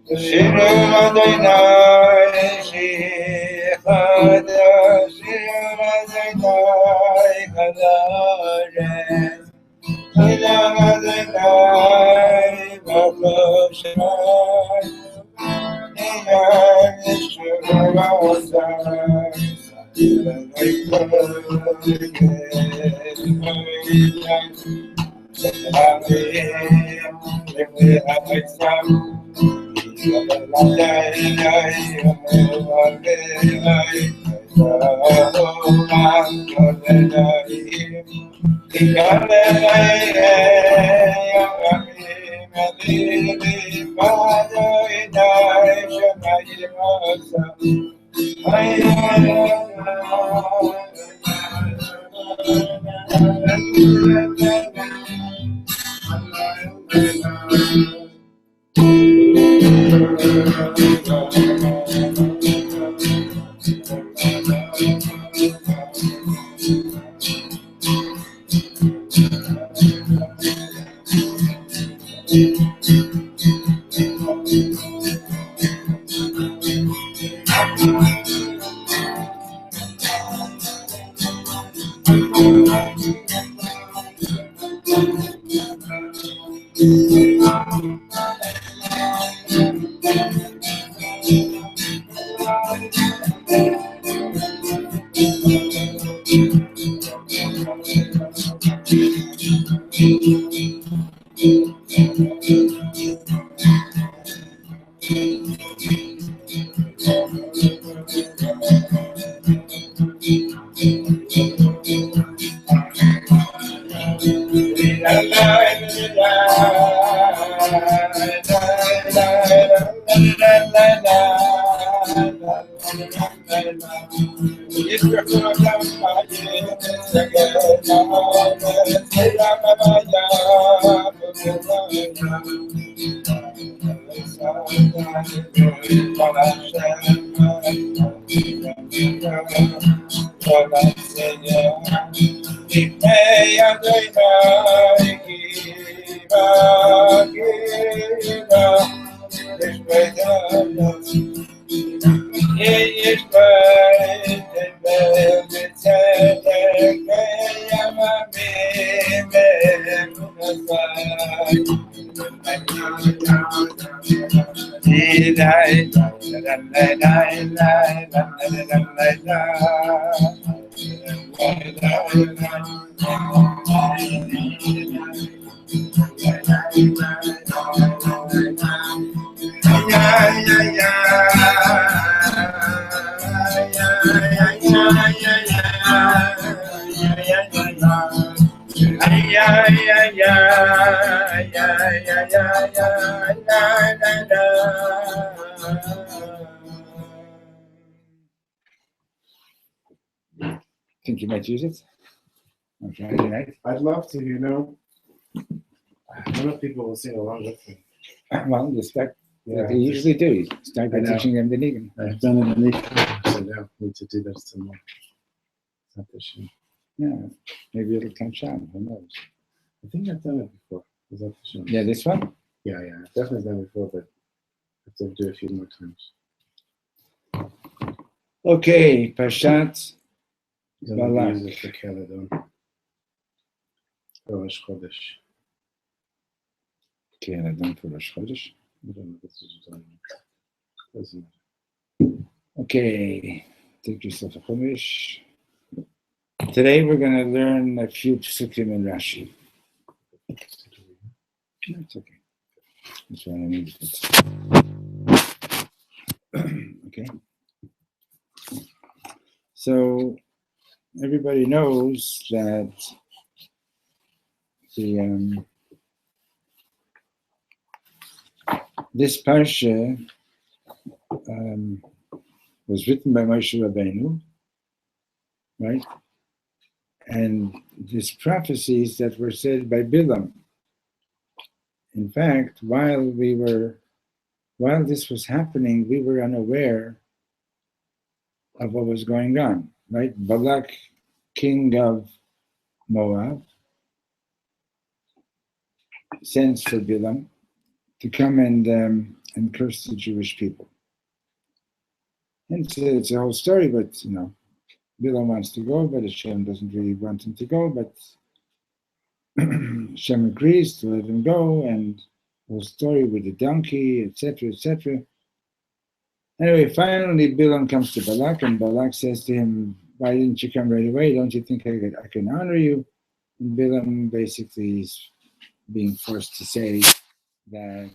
Shiru Adonai Shechada Shiru Adonai Chadaret Shiru Adonai Baruch Shemai Niyan Shiru Adonai Think you might use it on Friday night? I'd love to, you know. I don't know if people will sing along with me. Well, you start. Yeah, They usually do. You start by I know. teaching them the niggin. I've done it in the so now I need to do that some more. Not this year. Yeah, maybe it'll catch on. Who knows? I think I've done it before. Is that the show? Yeah, this one. Yeah, I've definitely done it before, but I have to do it a few more times. Okay, parshat Balak. Use it for Caledon. Rosh Chodesh. Okay, and I done for Rosh Chodesh. I don't know if this is done. Doesn't Okay, take yourself a chumash. Today we're going to learn a few psukim in Rashi. No, it's okay. That's why I need it. Okay. So everybody knows that the this parsha was written by Moshe Rabbeinu, right? And these prophecies that were said by Bilam. In fact, while this was happening, we were unaware of what was going on, right? Balak, king of Moab, sends for Bilam to come and and cursed the Jewish people. And it's a whole story, but Bilam wants to go, but Hashem doesn't really want him to go, but Hashem agrees to let him go, and the whole story with the donkey, etc., etc. Anyway, finally Bilam comes to Balak, and Balak says to him, why didn't you come right away? Don't you think I can honor you? And Bilam basically is being forced to say that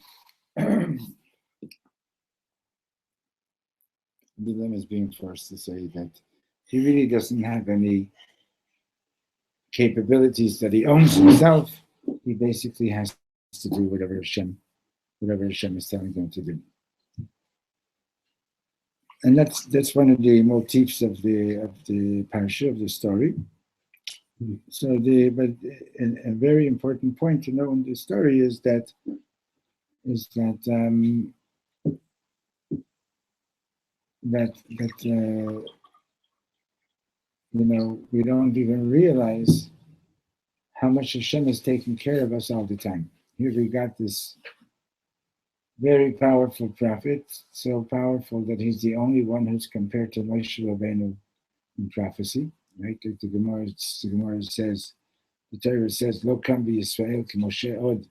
Bilam is being forced to say that he really doesn't have any capabilities that he owns himself. He basically has to do whatever Hashem is telling him to do. And that's one of the motifs of the parsha, of the story. So a very important point to know in the story is that we don't even realize how much Hashem is taking care of us all the time. Here we got this very powerful prophet, so powerful that he's the only one who's compared to Moshe Rabbeinu in prophecy. Right? The Gemara says, the Torah says, "Lo kam b'Yisrael ki Moshe od."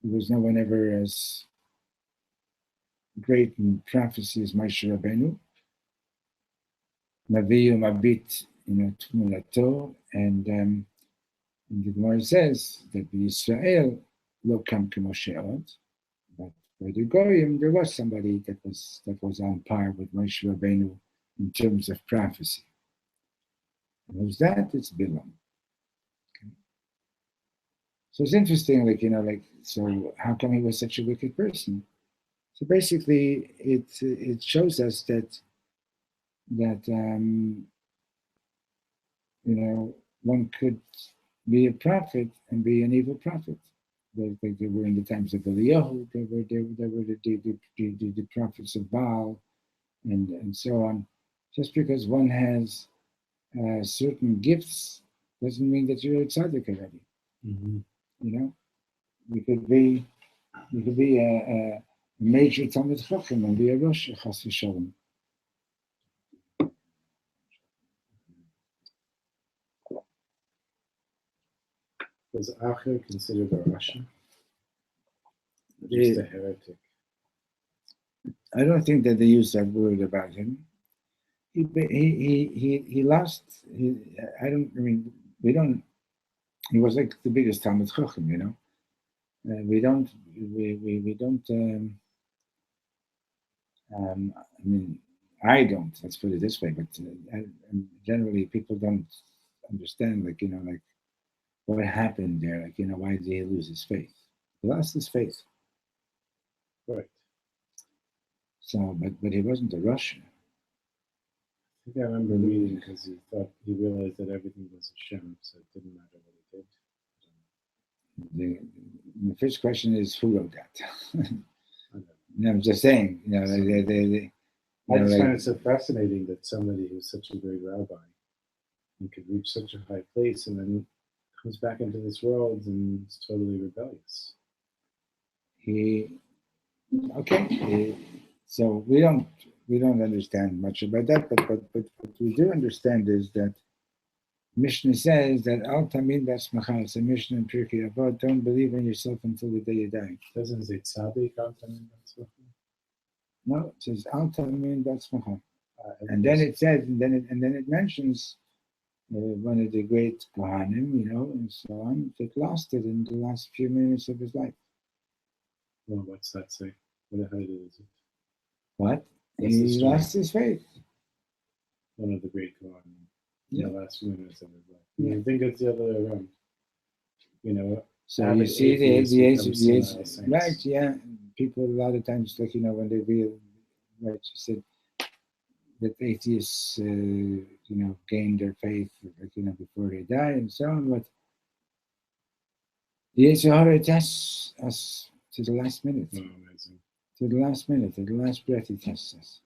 There was no one ever as great in prophecy as Moshe Rabbeinu. Naviyu mabit, tmulato, and the Gemara says that b'Yisrael lo kam ki Moshe od. But by the Goyim, there was somebody that was on par with Moshe Rabbeinu in terms of prophecy. And who's that? It's Bilam. Okay. So it's interesting, so how come he was such a wicked person? So basically, it shows us that one could be a prophet and be an evil prophet. They were in the times of Eliyahu. They were the prophets of Baal, and so on. Just because one has certain gifts doesn't mean that you're a tzaddik already. Mm-hmm. You could be a major Talmid Chacham and be a Rosh Chas v'Shalom. Was Acher considered a Rasha? Just a heretic? I don't think that they use that word about him. He lost. He was like the biggest Talmid Chacham, I don't. Let's put it this way. But generally, people don't understand, what happened there. Why did he lose his faith? He lost his faith. Right. So, but he wasn't a Russian. I think I remember reading because he realized that everything was Hashem, so it didn't matter what he did. The first question is, who wrote that? I'm just saying, I just find it so fascinating that somebody who's such a great rabbi and could reach such a high place and then comes back into this world and is totally rebellious. So we don't understand much about that, but what we do understand is that Mishnah says that Al Tamid B'Atzmacha, it's a Mishnah in Pirkei Avot, don't believe in yourself until the day you die. Doesn't it say Tzaddik Al Tamid B'Atzmacha? No, it says Al Tamid B'Atzmacha. And then it says, and then it mentions one of the great Kohanim, and so on, that lost it in the last few minutes of his life. Well, what's that say? What the hell is it? What? He lost his faith. One of the great Kohanim. Yeah. The last few minutes of his life. Yeah. I think it's the other way around. So you see the age, right? Yeah. People a lot of times, when they realize, right? You said that atheists, gain their faith, before they die and so on. But the Yetzer tests us to the last minute. Oh, amazing. To the last minute, to the last breath, he tests us.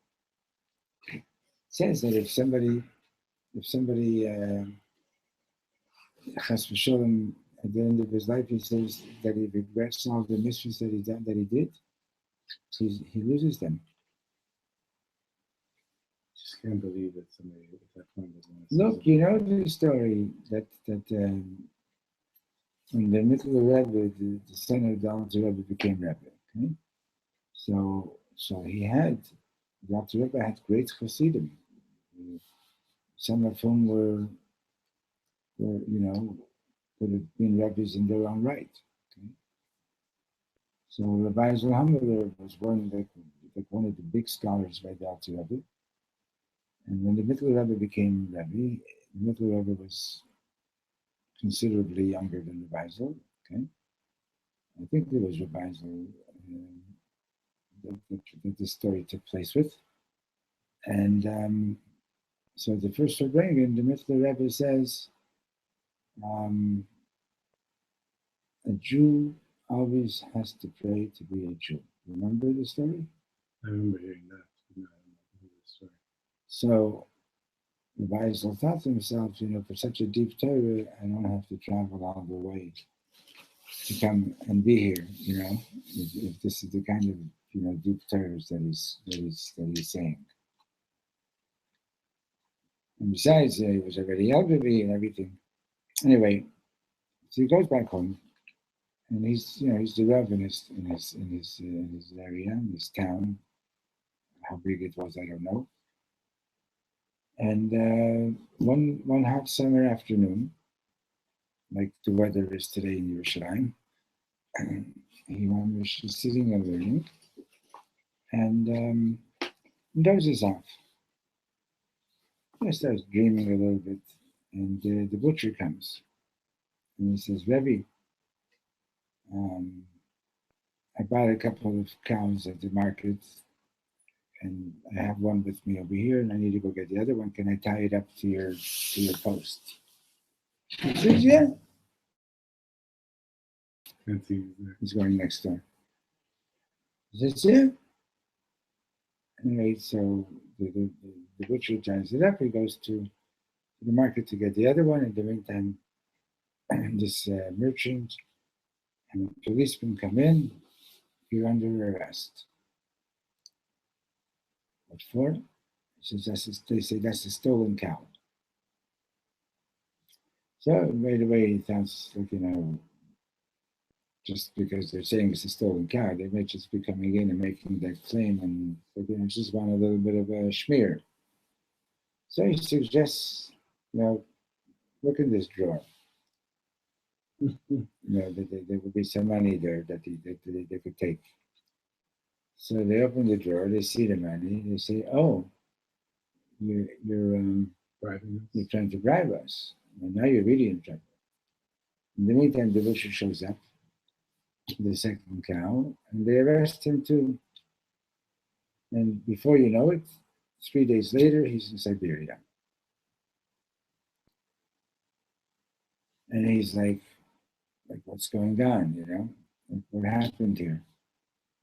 It says that if somebody Chas v'Shalom, at the end of his life, he says that he regrets all the missions that he did, he loses them. Just can't believe that somebody at that point would want to Look, you know the story that in the middle of the Rebbe, the son of the Alter Rebbe became Rebbe. Okay? So he had, the Alter Rebbe had great Hasidim. Some of whom were could have been Rebbes in their own right. Okay? So Rabbi Zalhammer was one of the big scholars by the Alter Rebbe. And when the Middle Rebbe became Rebbe, the Middle Rebbe was considerably younger than the Weisel. Okay, I think it was Rabbi Weisel that the story took place with. And so the first Farbrengen, the Middle Rebbe says, a Jew always has to pray to be a Jew. Remember the story? I remember hearing that. No, I don't know the story. So the Weisel thought to himself, for such a deep Torah, I don't have to travel all the way to come and be here, if this is the kind of deep Torahs that he's saying. And besides, he was already elderly and everything. Anyway, so he goes back home, and he's the Rav in his area, in his town. How big it was, I don't know. And one hot summer afternoon, like the weather is today in Yerushalayim, he was sitting and learning, and dozes off. I starts dreaming a little bit, and the butcher comes, and he says, Rebbe, I bought a couple of cows at the market, and I have one with me over here, and I need to go get the other one. Can I tie it up to your post? He says, yeah. He's going next door. He says, yeah. Anyway, so the butcher ties it up. He goes to the market to get the other one. In the meantime, this merchant and policeman come in. You're under arrest. What for? He says, they say that's a stolen cow. So right away he sounds like, just because they're saying it's a stolen cow, they may just be coming in and making that claim and just want a little bit of a schmear. So he suggests, look in this drawer. There would be some money there that they could take. So they open the drawer, they see the money, they say, oh, you're trying to bribe us. Well, now you're really in trouble. In the meantime, the butcher shows up, the second cow, and they arrest him too. And before you know it, 3 days later, he's in Siberia. And he's like, what's going on, what happened here?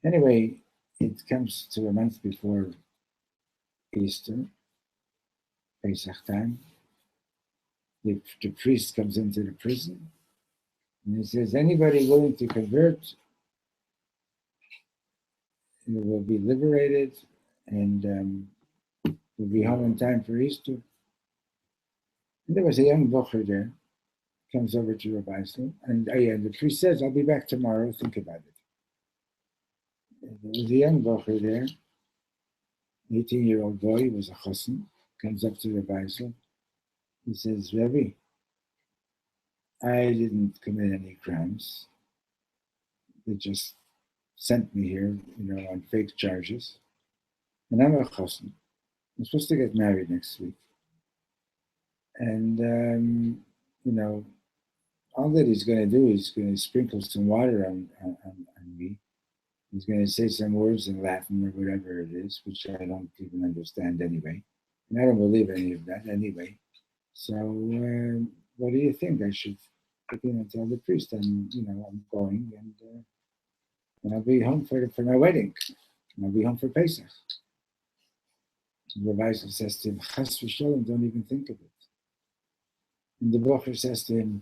Anyway, it comes to a month before Easter, Pesach time. The priest comes into the prison, and he says, anybody willing to convert will be liberated and will be home in time for Easter. And there was a young bocher there, comes over to Rabbi Islam, and the priest says, I'll be back tomorrow, think about it. And there was a young bocher there, 18-year-old boy, he was a chassan, comes up to Rabbi Islam. He says, Rebbe, I didn't commit any crimes. They just sent me here, on fake charges. And I'm a chassan. I'm supposed to get married next week. And, all that he's going to do is going to sprinkle some water on me. He's going to say some words in Latin or whatever it is, which I don't even understand anyway. And I don't believe any of that anyway. So what do you think? I should begin and tell the priest I'm going and I'll be home for my wedding. And I'll be home for Pesach. And the Rabbi says to him, Chas v'sholem, don't even think of it. And the Bocher says to him,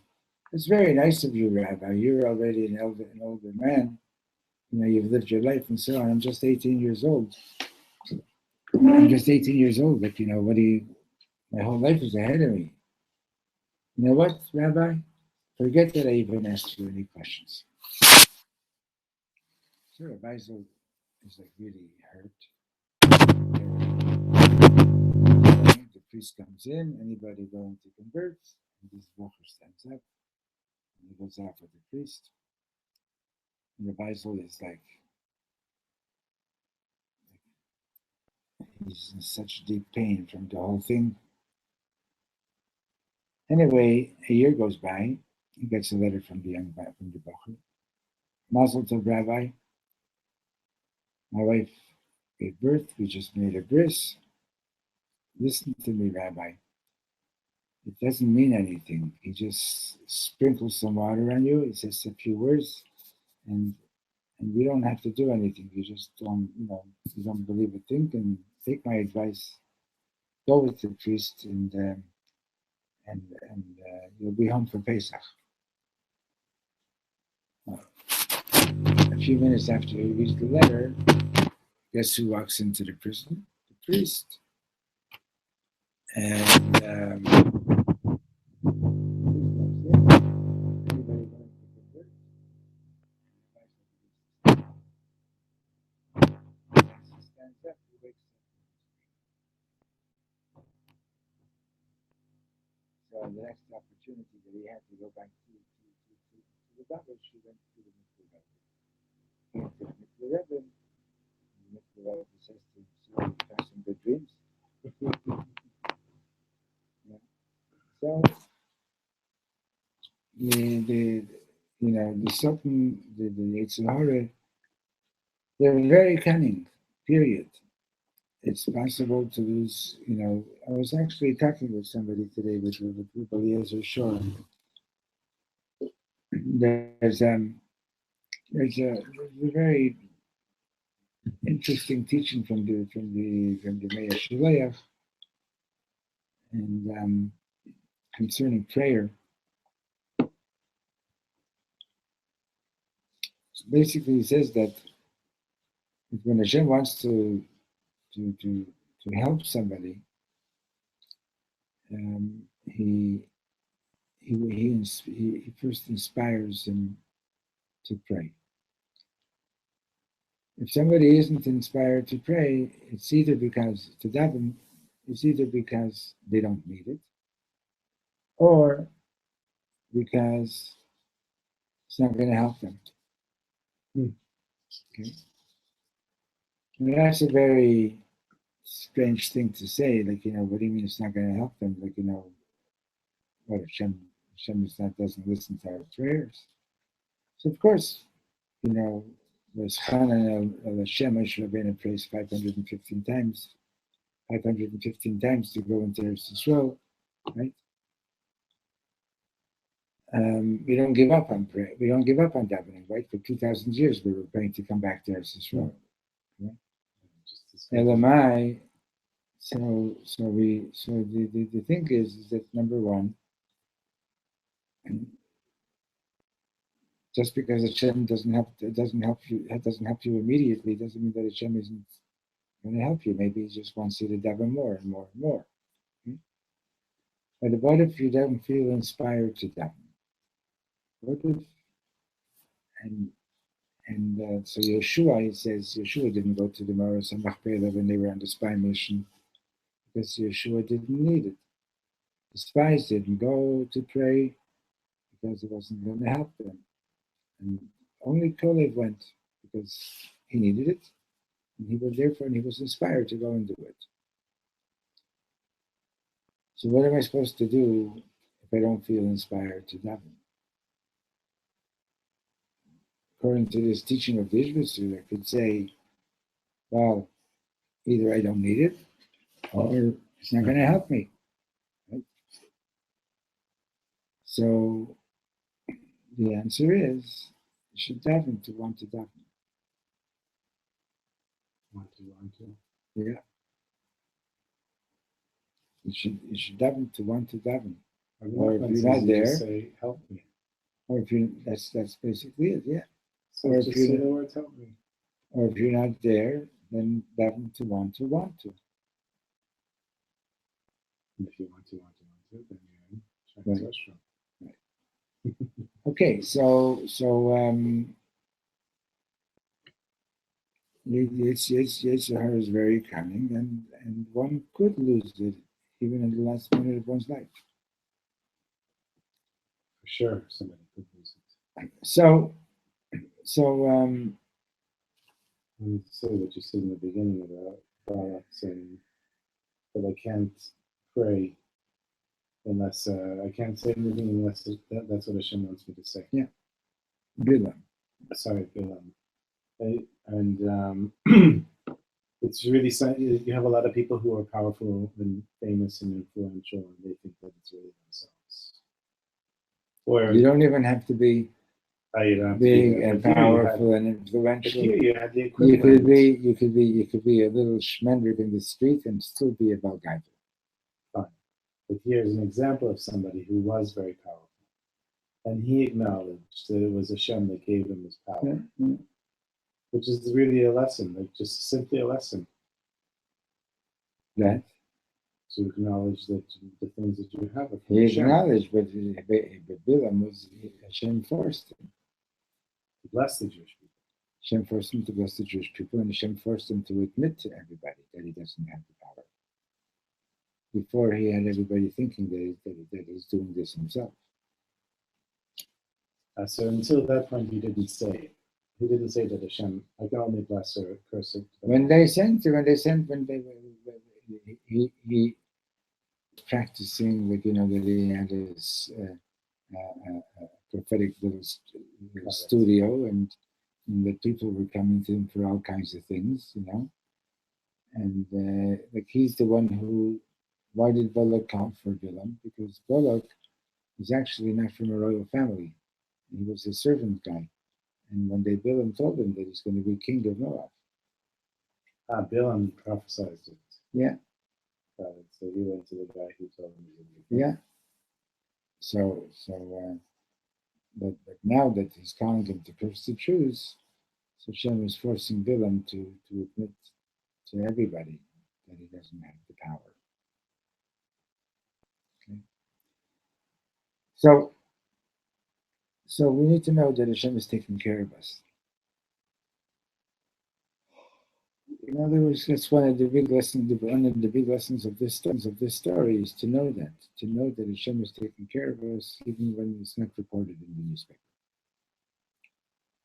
it's very nice of you, Rabbi. You're already an older man. you've lived your life and so on. I'm just 18 years old. I'm just 18 years old. Like, my whole life is ahead of me. You know what, Rabbi? Forget that I even asked you any questions. So Rabbi is like really hurt. The priest comes in, anybody going to convert, and this Bocher stands up, and he goes out with the priest. And the Basil is like, he's in such deep pain from the whole thing. Anyway, a year goes by, he gets a letter from the Bocher. Mazel tov, Rabbi. My wife gave birth, we just made a bris. Listen to me, Rabbi. It doesn't mean anything. He just sprinkles some water on you. He says a few words, and we don't have to do anything. You just don't, you don't believe a thing. And take my advice. Go with the priest, and you'll be home for Pesach. A few minutes after he reads the letter, guess who walks into the prison? The priest. And stands up, he wakes up. So the next opportunity that he had to go back to the Babel, she went to the Mikveh Rebbe. He went to the Mikveh Rebbe, and the Mikveh Rebbe says to him, so you have some good dreams. Yeah. So the Sultan, the Yetzer Hara, they're very cunning, period. It's possible to lose, I was actually talking with somebody today with Eliezer Shor. There's a very interesting teaching from the Meir Shaleach, and concerning prayer. So basically, he says that when Hashem wants to help somebody, he first inspires him to pray. If somebody isn't inspired to pray, it's either because to daven, it's either because they don't need it, or because it's not going to help them. Okay, and that's a very strange thing to say. Like, what do you mean it's not going to help them? Like, what Hashem doesn't listen to our prayers. So of course, there's Chana al Hashem Moshe Rabbeinu prays 515 times. 515 times to go into Eretz Yisrael, right? We don't give up on prayer. We don't give up on davening, right? For 2,000 years, we were praying to come back to Eretz Yisrael. Right? Elamai. So the thing is that number one, just because Hashem doesn't help you immediately, doesn't mean that Hashem isn't going to help you. Maybe He just wants you to daven more and more and more. Okay? But what if you don't feel inspired to daven? What if and so Yeshua, he says, Yeshua didn't go to the Maros and Machpelah when they were on the spy mission because Yeshua didn't need it. The spies didn't go to pray because it wasn't going to help them. And only Kolev went because he needed it. And he was therefore, and he was inspired to go and do it. So what am I supposed to do if I don't feel inspired to daven? According to this teaching of the Ishbitzer, I could say, well, either I don't need it, or it's not going to help me. Right? So the answer is, you should daven to want to daven. Want to. Yeah. You should daven to want to daven. Or if you're not there, say, help me. or if you that's basically it. Yeah. So or just say the words, help me. Or if you're not there, then daven to want to want to. And if you want to, then you're in Shabbos restaurant. Okay, so Yitzhak is very cunning, and one could lose it even in the last minute of one's life. For sure, somebody could lose it. So I need to say what you said in the beginning about Balak saying that I can't pray unless I can't say anything unless that's what Hashem wants me to say. Yeah. Bilam. Sorry, Bilam. And it's really, you have a lot of people who are powerful and famous and influential, and they think that it's really themselves. Or you don't even have to be big and powerful and influential. You had the You equivalent. could be a little schmendrick in the street and still be a Balak. Fine. But here's an example of somebody who was very powerful. And he acknowledged that it was Hashem that gave him his power. Yeah. Which is really a lesson, like just simply a lesson. That? To acknowledge that the things that you have are from He Hashem. acknowledged, but Bilam was, Hashem forced him. To bless the Jewish people. Hashem forced him to bless the Jewish people, and Hashem forced him to admit to everybody that he doesn't have the power. Before he had everybody thinking that he's doing this himself. So until that point, he didn't say it. He didn't say that Hashem, I can only bless or curse it. He practicing, like, that he had his prophetic little studio, and the people were coming to him for all kinds of things, and like he's the one who, why did Balak come for Bilam? Because Balak is actually not from a royal family. He was a servant guy. And one day Bilam told him that he's going to be king of Moab. Bilam prophesied it. Yeah. So he went to the guy who told him. Yeah. But now that he's calling him to curse the Jews, so Hashem is forcing Bilam to admit to everybody that he doesn't have the power. Okay. So we need to know that Hashem is taking care of us. In other words, that's one of the big lessons. One of the big lessons of this story is to know that Hashem is taking care of us, even when it's not reported in the newspaper.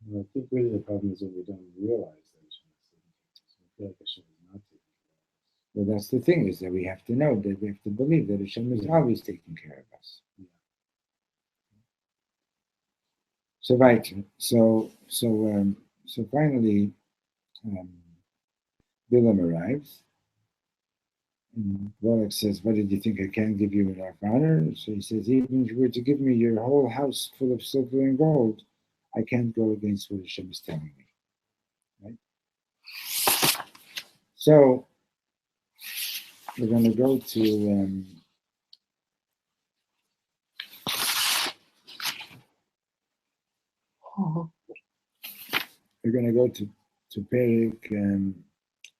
Well, I think really the problem is that we don't realize that Hashem is taking care of us. We feel like Hashem is not taking care of us. Well, that's the thing, is that we have to know, that we have to believe that Hashem is always taking care of us. Yeah. So finally, Bilam arrives, and Balak says, "What did you think? I can't give you enough honor?" So he says, "Even if you were to give me your whole house full of silver and gold, I can't go against what Hashem is telling me." Right? So we're going to go to Perik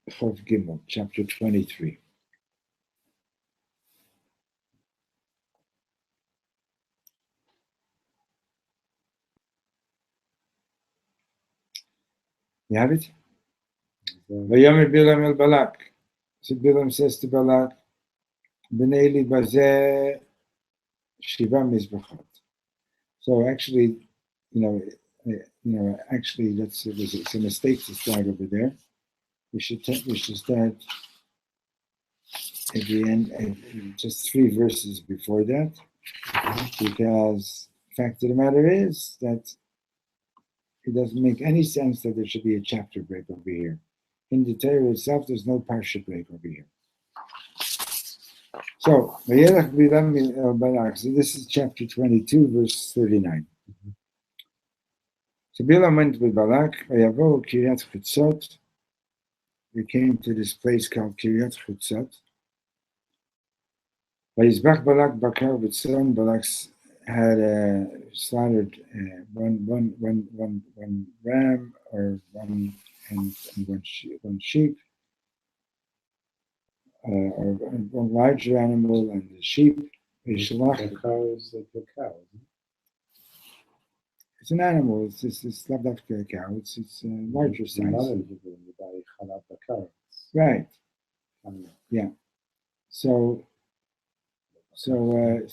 Chov Gimel, chapter 23. You have it? Vayomer Bilam el Balak. So Bilam says to Balak, B'nei li bazeh shiva mizbachot. So actually, actually, it's a mistake to start over there. We should start at the end, just 3 verses before that, because the fact of the matter is that it doesn't make any sense that there should be a chapter break over here. In the Torah itself, there's no parsha break over here. So, so this is chapter 22, verse 39. So Bilam went with Balak, Vayavo Kiryat Chutzot. We came to this place called Kiryat Chutzot. Vayizbach Balak Bakar B'tzon, Balak had slaughtered one ram or one one sheep, or one larger animal and the sheep. The cow is like the cow. It's an animal. It's not that a cow. It's a larger size. Right. Yeah. So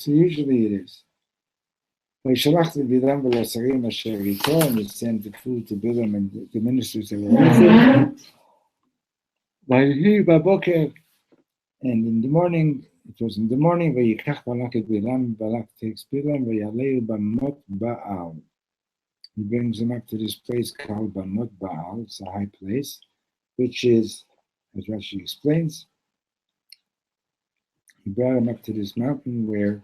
usually it is. And he sent the food to Bilam and the ministers that were with him. And in the morning, it was in the morning, Balak takes Bilam, he brings him up to this place called Bamot Baal. It's a high place, which is, as Rashi explains, he brought him up to this mountain where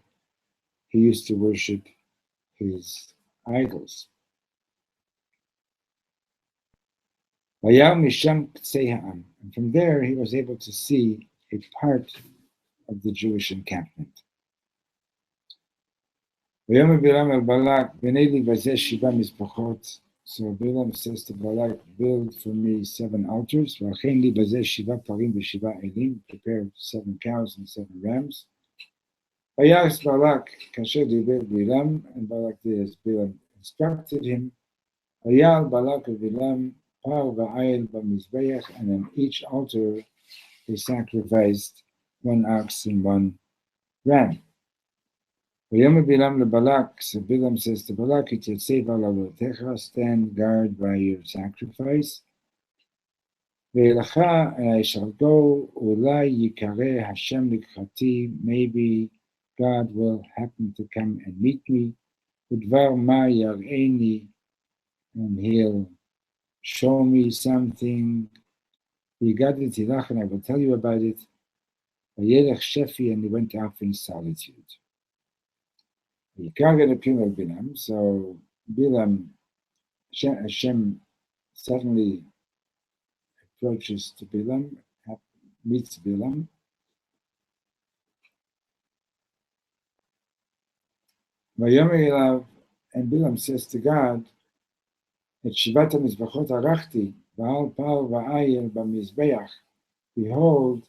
he used to worship his idols. And from there, he was able to see a part of the Jewish encampment. So Balaam says to Balak, build for me 7 altars. Prepare 7 cows and 7 rams. Balak, and Balak did as Balaam instructed him. Balak and on each altar they sacrificed 1 ox and 1 ram. So Balaam says to Balak, stand guard by your sacrifice. And I shall go, maybe God will happen to come and meet me. And he'll show me something. And I will tell you about it. And he went off in solitude. So Bilam, Hashem suddenly approaches to Bilam, meets Bilam. And Bilam says to God, behold,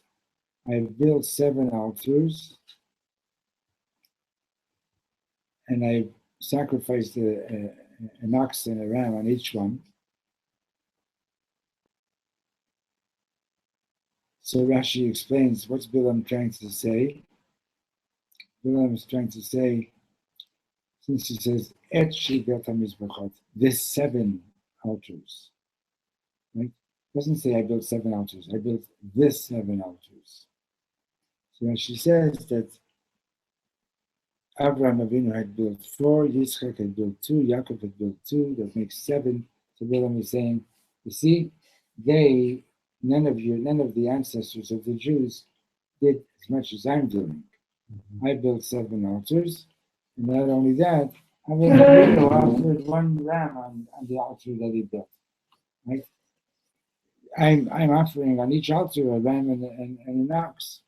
I have built 7 altars, and I sacrificed an ox and a ram on each one. So Rashi explains what's Bilam trying to say. Bilam is trying to say, since he says, this 7 altars. Right? It doesn't say I built 7 altars, I built this 7 altars. So Rashi says that Abraham Avinu had built 4, Yitzchak had built 2, Yaakov had built 2, that makes 7. So Bilam is saying, you see, none of the ancestors of the Jews did as much as I'm doing. Mm-hmm. I built 7 altars, and not only that, I offered 1 ram on the altar that he built. Right? I'm offering on each altar a ram and an ox.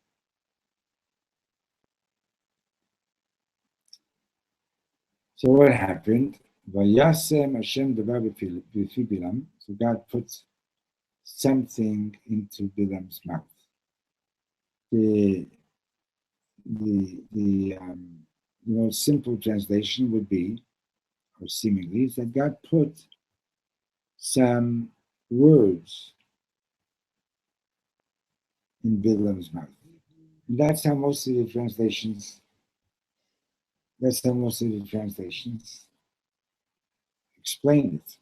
So what happened? So God put something into Bilam's mouth. The most simple translation would be, or seemingly, is that God put some words in Bilam's mouth. And that's how most of the translations explain it.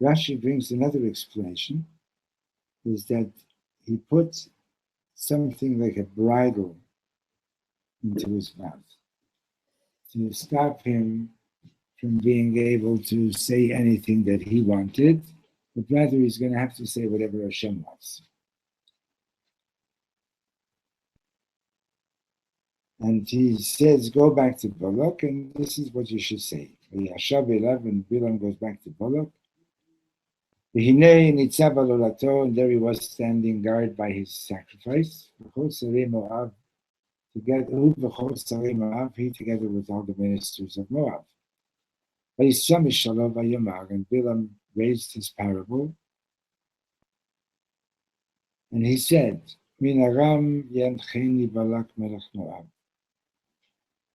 Rashi brings another explanation, is that he put something like a bridle into his mouth to stop him from being able to say anything that he wanted, but rather he's going to have to say whatever Hashem wants. And he says, go back to Balak, and this is what you should say. And Bilam goes back to Balak. And there he was standing guard by his sacrifice. together, he together with all the ministers of Moab. And Bilam raised his parable, and he said, Min Aram yancheni Balak melech Moab.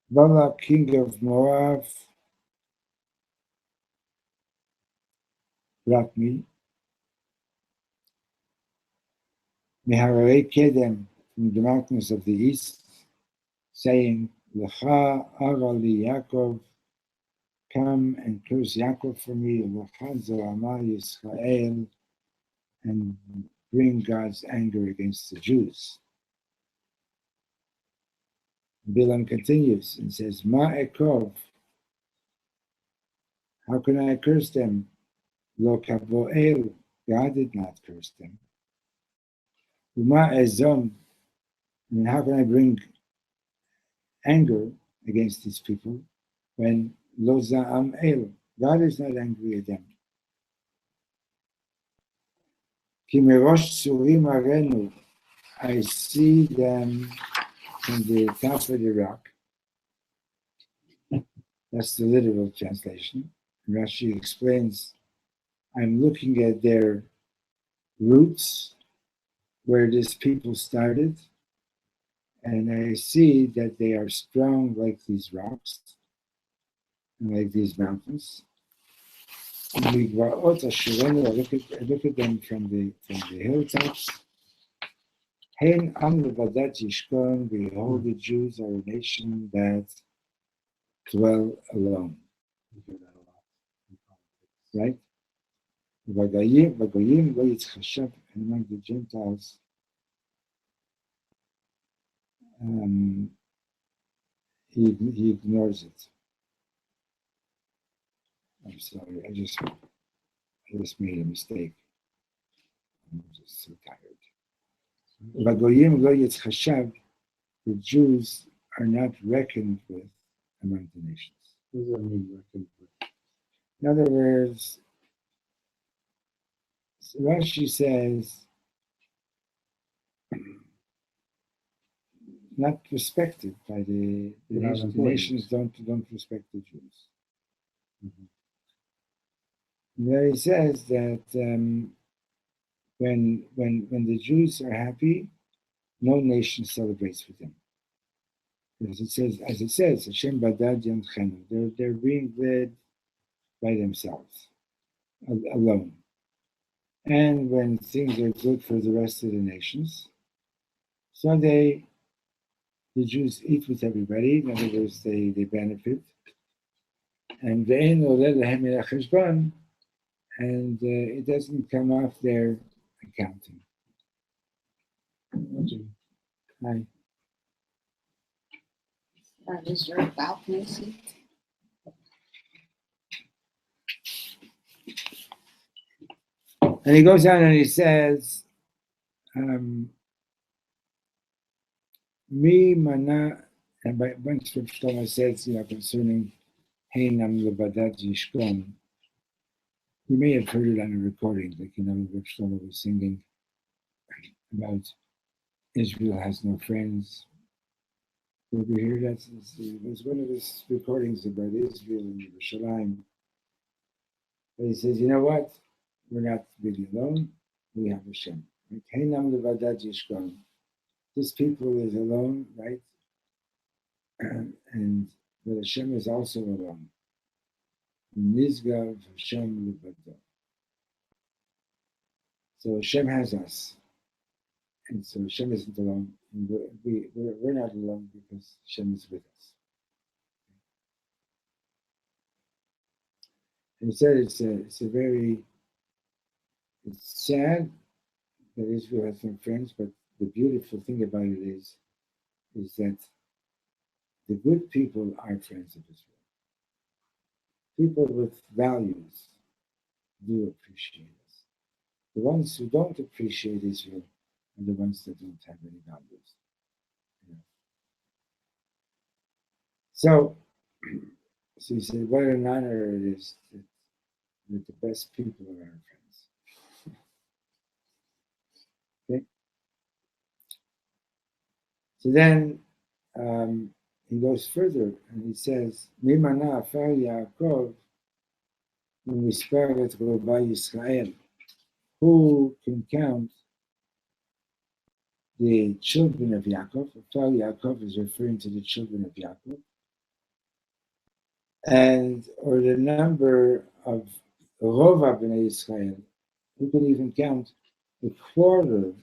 Balak, king of Moab, brought me Meharei Kedem, from the mountains of the east, saying, Lecha Arali Yaakov, come and curse Yaakov for me, Lecha Zerama Yisrael, and bring God's anger against the Jews. Bilam continues and says, Ma Ekov, how can I curse them? Lo Kavoel, God did not curse them. Uma Ezom, and how can I bring anger against these people when Lo Za'am El, God is not angry at them. Ki merosh tzurim arenu, I see them from the top of the rock. That's the literal translation. Rashi explains, I'm looking at their roots, where this people started, and I see that they are strong like these rocks, and like these mountains. I look at them from the hilltops. Behold, the Jews are a nation that dwell alone. Right? And among the Gentiles, he ignores it. I'm sorry, I just made a mistake. I'm just so tired. The Jews are not reckoned with among the nations. What does that mean, reckoned with? In other words, Rashi says, not respected by the nations. The nations don't respect the Jews. Mm-hmm. And there he says that when the Jews are happy, no nation celebrates with them. As it says, Hashem Badad Yanchenu. They're being led by themselves, alone. And when things are good for the rest of the nations, so the Jews eat with everybody. In other words, they benefit. And it doesn't come off their accounting. Hi. That is your balcony seat. And he goes on and he says, Mi mana, and by once Shlomo says, concerning Heinam Levadat Yishkon, you may have heard it on a recording, like Shlomo was singing about Israel has no friends. Did you hear that? It was one of his recordings about Israel and Yerushalayim. But he says, you know what? We're not really alone. We have Hashem. Heinam Levadat Yishkon. This people is alone, right? And but Hashem is also alone. Nizgav Hashem Levado. So Hashem has us. And so Hashem isn't alone. And we're not alone because Hashem is with us. And he said it's sad that Israel has no friends, but the beautiful thing about it is that the good people are friends of Israel. People with values do appreciate us. The ones who don't appreciate Israel are the ones that don't have any values. So he said, what an honor it is that the best people are our friends. Okay? So then he goes further and he says, Mimana Afar Yaakov Misperet Roba Yisrael. Who can count the children of Yaakov? Afar Yaakov is referring to the children of Yaakov. And or the number of Rova B'nai Yisrael, who can even count the quarter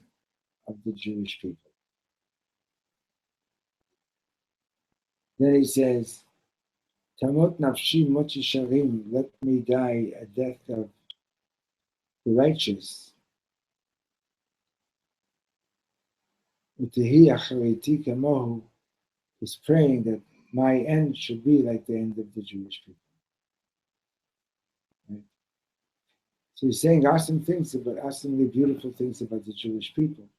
of the Jewish people. Then he says, Tamot nafshi mochi sharim, let me die a death of the righteous. Utehi achariti kamohu is praying that my end should be like the end of the Jewish people. Right? So he's saying awesomely beautiful things about the Jewish people.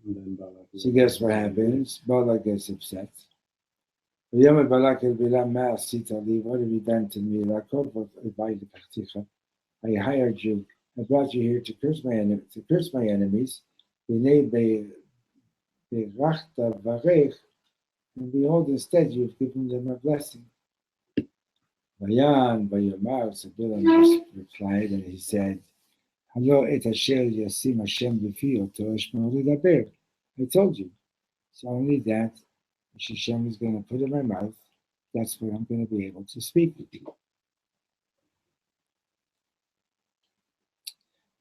And then Balak. So guess what happens? Balak gets upset. Balak what have you done to me? I hired you. I brought you here to curse my enemies. And behold, instead you've given them a blessing. Vayan Vayomar, so Bilam replied, and he said, Halo et asher yasim Hashem b'fi oto eshmo ledaber. I told you, it's only that which Hashem is going to put in my mouth, that's what I'm going to be able to speak with you.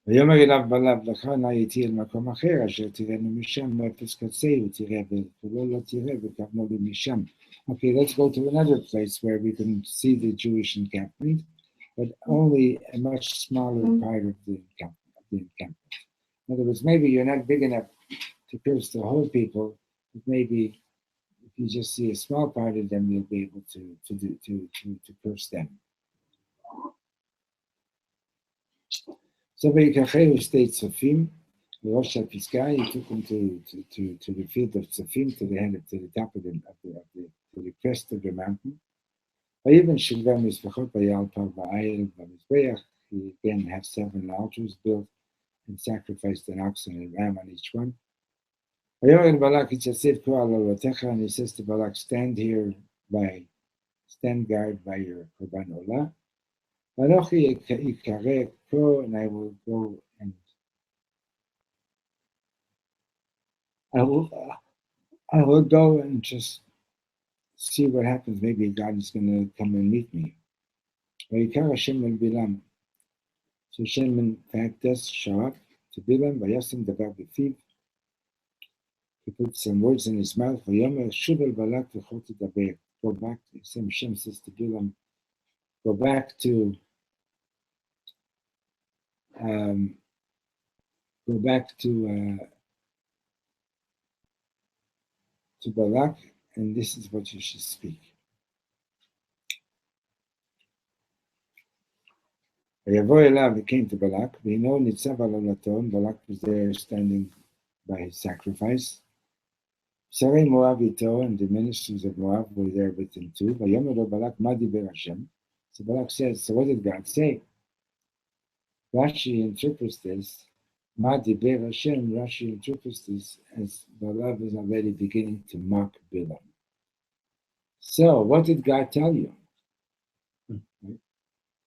ויאמר אליו בלק לך נא איתי אל מקום אחר אשר תראינו משם מאפס קצה ותראה ולא לא תראה וכבנו לי משם. Okay, let's go to another place where we can see the Jewish encampment, but only a much smaller part of the encampment. In other words, maybe you're not big enough to pierce the whole people, but maybe if you just see a small part of them, you'll be able to pierce them. So Vayikachehu stayed Tzofim, the Rosh HaPiskah, he took him to the field of Tzofim, to the top of the crest of the mountain. Even Shilva Mizbachot Bayal Par Ba'ayel B'Mizbeach, he again had 7 altars built and sacrificed an ox and a ram on each one. And he says to Balak, stand guard by your Korban Olah. And I will go and I will go and just see what happens. Maybe God is going to come and meet me. So Hashem in fact does show up to Bilam. He put some words in his mouth. Go back. Hashem says to Bilam, go back to Balak, and this is what you should speak. He came to Balak. We know Balak was there standing by his sacrifice. Sarai Moabito and the ministers of Moab were there with him too. Balak Madi Ber Hashem. So Balak says, so what did God say? Rashi interprets this, Madi Ber Hashem, Rashi interprets this as Balak is already beginning to mock Bilam. So, what did God tell you?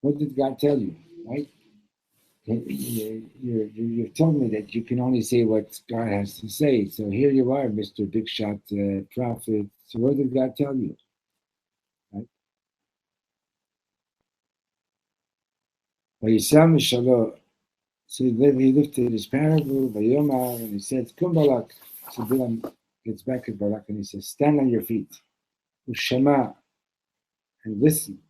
What did God tell you, right? You've told me that you can only say what God has to say. So here you are, Mr. Big Shot Prophet. So what did God tell you? Right? So he lifted his parable, Vayomar, and he said, Kum Balak. So Bilam gets back at Balak and he says, stand on your feet. Ushama, and listen.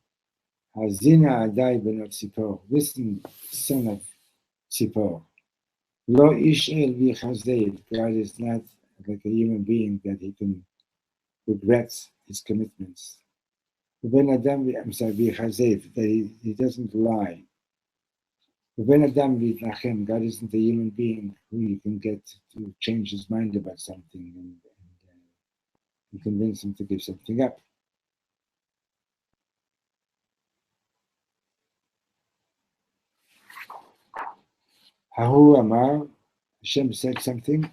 Hazina Adai ben Tzipor. Listen, son of Tzipor. Lo ish el v'chazei. God is not like a human being that he can regret his commitments. Ben Adam v'chazei, that he doesn't lie. Ben Adam v'nachem. God isn't a human being who you can get to change his mind about something and convince him to give something up. Hahu Amar, Hashem said something.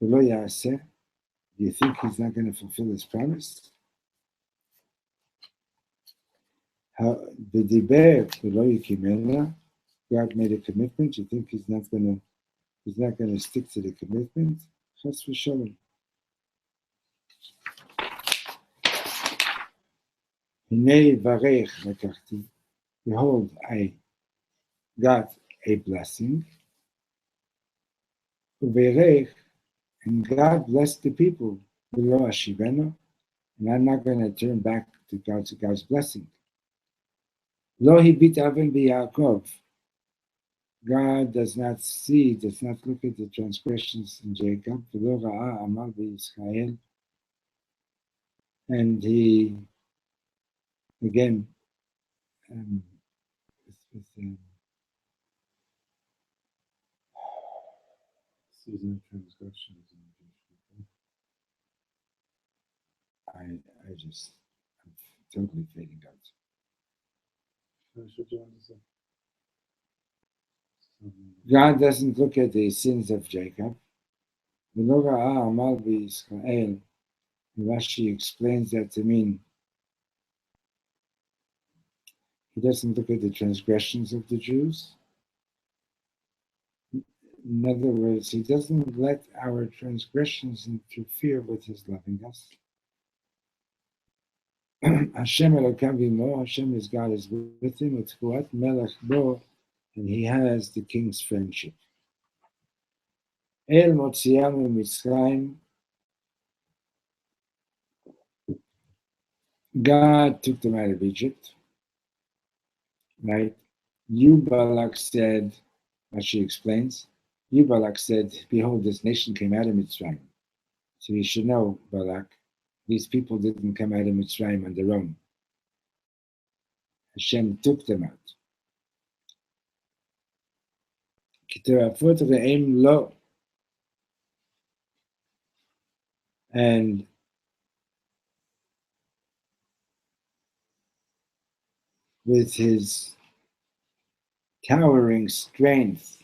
V'lo ya'aseh. Do you think he's not going to fulfill his promise? The diber v'lo yikimela. God made a commitment. You think he's not going to stick to the commitment? Chas v'shalom. Hinei varech lakachti. Behold, I got a blessing. Uverech, and God blessed the people. V'lo ashiveno, and I'm not going to turn back to God's blessing. Lo hibit aven b'Yaakov. God does not look at the transgressions in Jacob. V'lo ra'a amal b'Yisrael. And he, again, Season of transgressions. I'm totally fading out. That's what you want to say. God doesn't look at the sins of Jacob. V'lo ra'a amal b'Yisrael. Rashi explains that to mean he doesn't look at the transgressions of the Jews. In other words, he doesn't let our transgressions interfere with his loving us. Hashem Elokav Imo, Hashem is God is with him, Utkuat Melech Bo, and he has the king's friendship. El Motzianu Mitzrayim, God took them out of Egypt, right? You, Balak, said, as she explains, you, Balak, said, behold, this nation came out of Mitzrayim. So you should know, Balak, these people didn't come out of Mitzrayim on their own. Hashem took them out. And with his towering strength,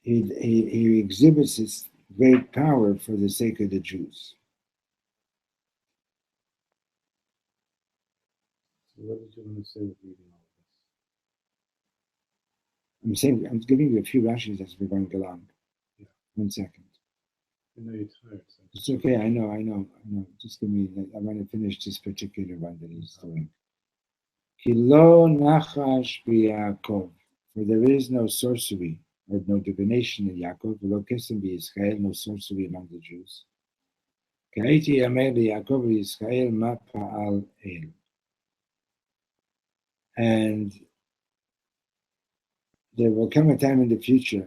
he exhibits his great power for the sake of the Jews. So what did you want to say with reading all of this? I'm giving you a few Rashis as we're going along. Yeah. 1 second. I know you're tired. So It's okay, I know. Just give me, I want to finish this particular one that he's doing. Ki lo nachash b'Yaakov, for there is no sorcery or no divination in Yaakov, v'lo kesem b'Yisrael, no sorcery among the Jews. K'haiti yamer b'Yaakov v'Yisrael ma pa'al el. And there will come a time in the future,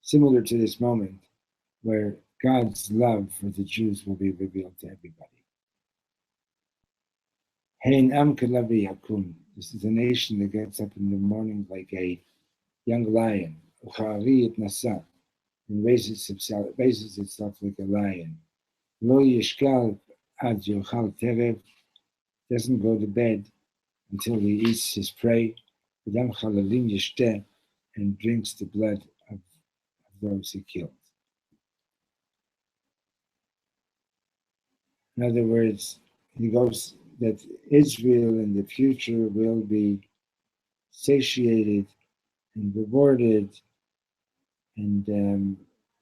similar to this moment, where God's love for the Jews will be revealed to everybody. Hein am kelavi yakum. This is a nation that gets up in the morning like a young lion, uchari et nasa, and raises itself like a lion. Lo yishkal ad yochal terev, doesn't go to bed until he eats his prey. V'dam chalalim yishteh, and drinks the blood of those he killed. In other words, he goes that Israel in the future will be satiated and rewarded, and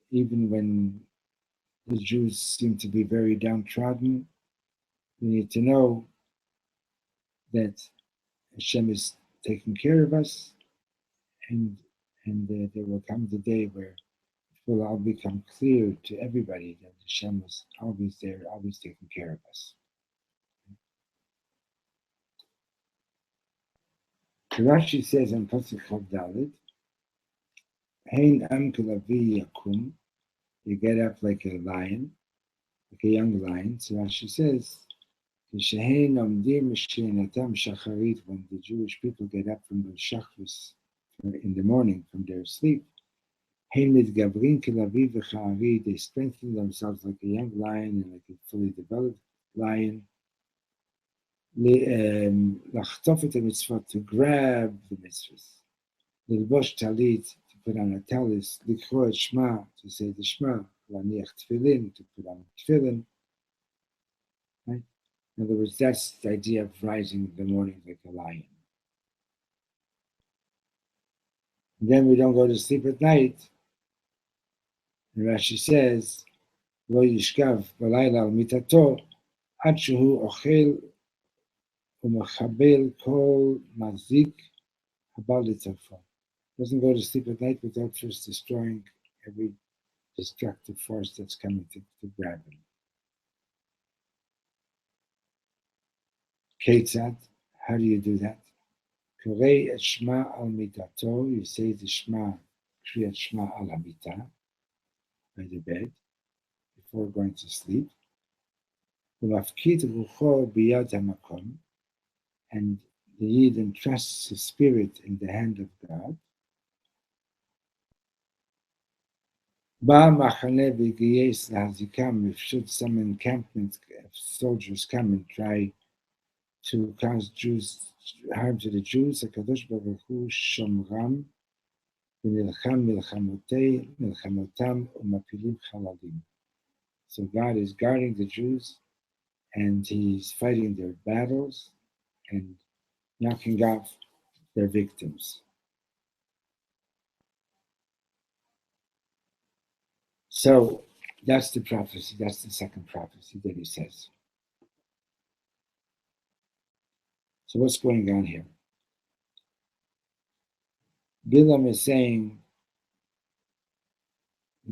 even when the Jews seem to be very downtrodden, we need to know that Hashem is taking care of us, and there will come the day where it will all become clear to everybody that Hashem is always there, always taking care of us. Rashi says in Pasuk Chav Dalet, Hein am kelavi yakum, you get up like a lion, like a young lion. So Rashi says, Shehein amdim shenatam shacharit, when the Jewish people get up from the shachris in the morning from their sleep, Hein mitgavrin kelavi v'cha'ari, they strengthen themselves like a young lion and like a fully developed lion. Lachtof et mitzvot, to grab the mitzvahs. Lilbosh talit, put on a talis, likro et shema, to say the shema, laniach tefillin, to put on tefillin. Right? In other words, that's the idea of rising in the morning like a lion. And then we don't go to sleep at night. And Rashi says, Lo yishkav b'layla al mitato, ad shehu ochel umechabel kol mazik habal litzarfo. Doesn't go to sleep at night without first destroying every destructive force that's coming to grab him. Ketzad, how do you do that? Korei et shema al mitato, you say the shema, kriyat shema al hamita, by the bed, before going to sleep. Umafkid rucho biyad hamakom, and the Yid entrusts his spirit in the hand of God. Ba machane b'giyes lahazikam, if should some encampment, if soldiers come and try to cause harm to the Jews, HaKadosh Baruch Hu shomram v'nilcham milchamotam umapilim chalalim. So God is guarding the Jews, and He's fighting their battles and knocking off their victims. So that's the prophecy. That's the second prophecy that he says. So what's going on here? Bilam is saying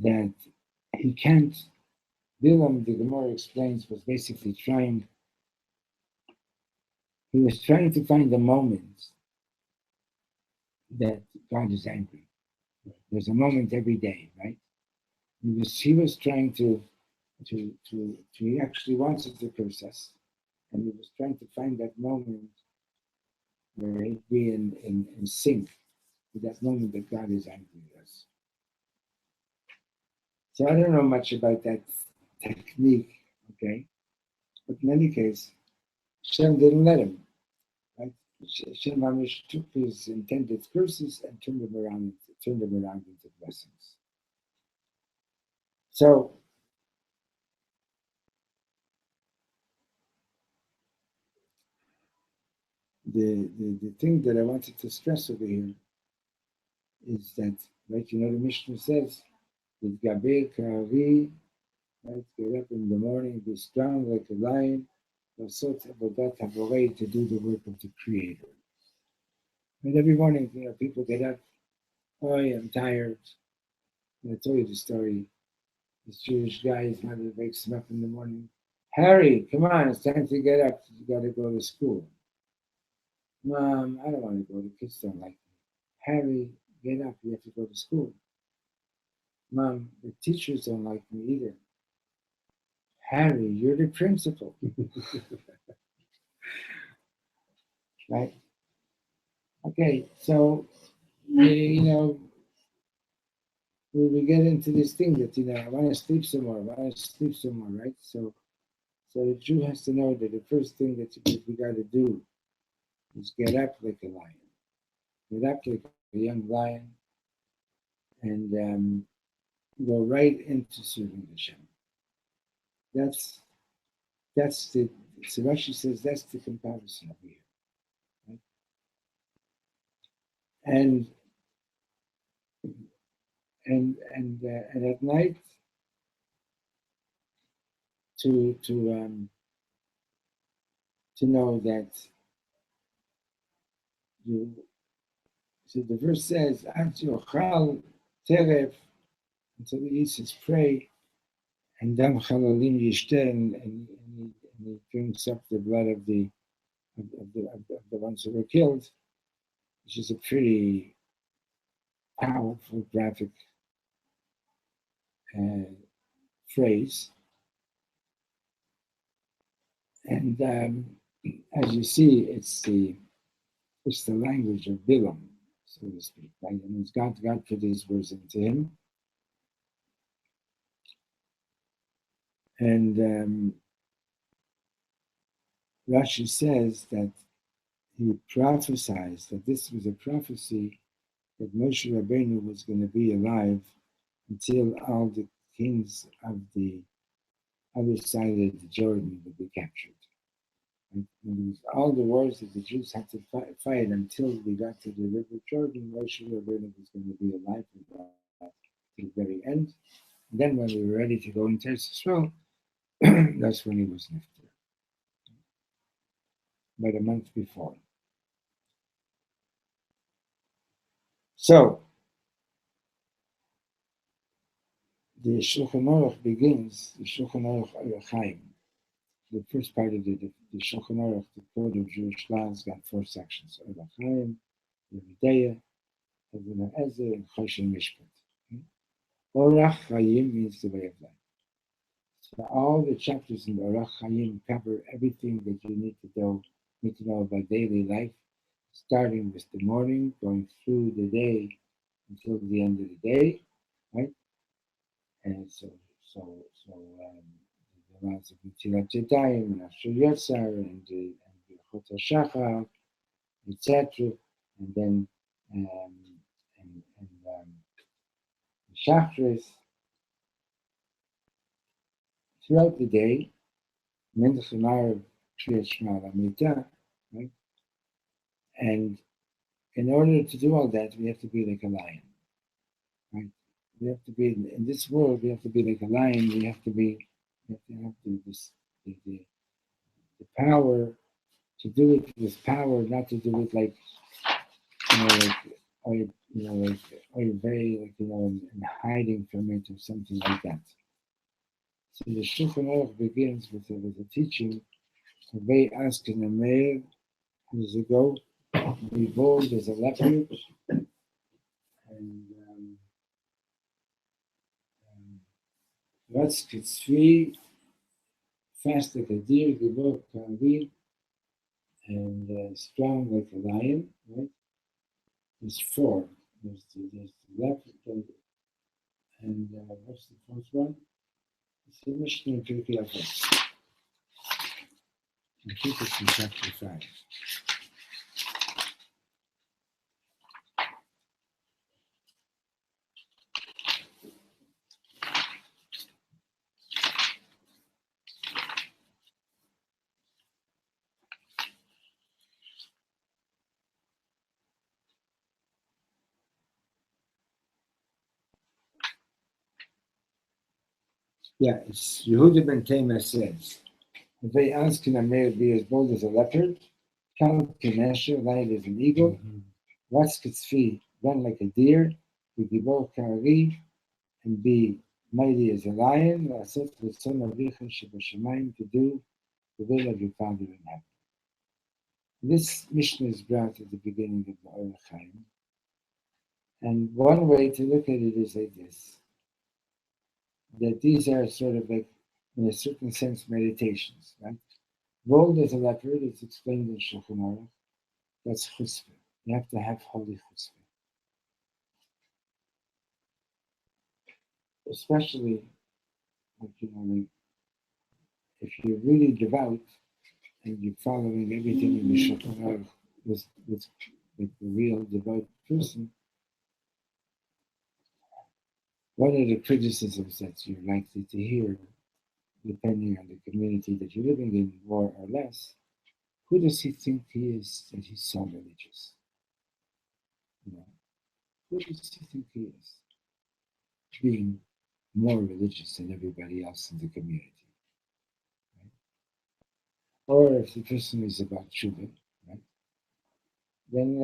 that he can't. Bilam, the Gemara explains, was basically trying. He was trying to find the moment that God is angry. There's a moment every day, right? He was trying to he actually wanted to curse us, and he was trying to find that moment where he'd be in sync with that moment that God is angry with us. So I don't know much about that technique, okay? But in any case, Hashem didn't let him, right? Hashem Hamish took his intended curses and turned them around into blessings. So the thing that I wanted to stress over here is that, right, you know, the Mishnah says, with Gaber Ka'ari, right, get up in the morning, be strong like a lion, to do the work of the Creator. And every morning, you know, people get up, oh, I'm tired. And I told you the story. This Jewish guy, his mother wakes him up in the morning. Harry, come on, it's time to get up. You got to go to school. Mom, I don't want to go. The kids don't like me. Harry, get up. You have to go to school. Mom, the teachers don't like me either. Harry, you're the principal. Right? Okay, so, you know, we get into this thing that, you know, I want to sleep some more, right? So the Jew has to know that the first thing that we got to do is get up like a lion. Get up like a young lion and go right into serving Hashem. That's the, so Rashi says that's the comparison over here. Right? And at night to know that you. So the verse says, "Yochal teref," until he eats his prey, and dam chalalim yishteh, and he drinks up the blood of the ones who were killed, which is a pretty powerful graphic phrase. And as you see, it's the language of Bilam, so to speak, right? I mean, God put these words into him. And Rashi says that he prophesied that this was a prophecy that Moshe Rabbeinu was going to be alive until all the kings of the other side of the Jordan would be captured. And it was all the wars that the Jews had to fight until we got to the river Jordan. Moshe Rabbeinu was going to be alive to the very end. And then when we were ready to go into Israel, that's when he was nifter. About a month before. So, the Shulchan Aruch begins, the Shulchan Aruch Orach Chaim. The first part of the Shulchan Aruch, the Code of Jewish Laws, got 4 sections. Orach Chaim, Yeridea, Evuna Ezer, and Choshen Mishpat. Orach Chaim means the way of life. So all the chapters in the Orach Chaim cover everything that you need to know about daily life, starting with the morning, going through the day until the end of the day, right? And so the laws of Netilat Yadayim and Asher Yotzar and Birchot HaShachar, etc. And then Shachris. Throughout the day, Minchas and Arab, Kriyat Shema Lamita, right? And in order to do all that, we have to be like a lion, right? We have to be in this world. We have to be like a lion. We have to have the power to do it with power, not to do it like or you're very in hiding from it or something like that. So the Shulchan Aruch begins with a teaching. They ask in the mayor years ago, be bold as a leopard, and Ratz Kitzvi, fast like a deer, Gibor Kanvi, and strong like a lion, right? There's 4. There's the leopard, and what's the 4th one? It's the Mishnah in Pirkei Avos. I think it's in chapter 5. Yeah, it's Yehuda ben Tema says, if they ask, can a male be as bold as a leopard? Kal Kinesha, light as an eagle. Ratz Kitzvi, run like a deer. Be Gibor Kari, and be mighty as a lion. La'asot v'tzon avicha shebashamayim, to do the will of your Father in heaven. This Mishnah is brought at the beginning of the Orach Chaim. And one way to look at it is like this, that these are sort of like, in a certain sense, meditations, right? Bold as a leopard, it's explained in Shulchan Aruch. That's chutzpah. You have to have holy chutzpah. Especially, like, if you're really devout and you're following everything in the Shulchan Aruch with the real devout person, one of the criticisms that you're likely to hear, depending on the community that you're living in, more or less, who does he think he is that he's so religious? Who does he think he is? Being more religious than everybody else in the community. Right? Or if the person is about tshuva, right? Then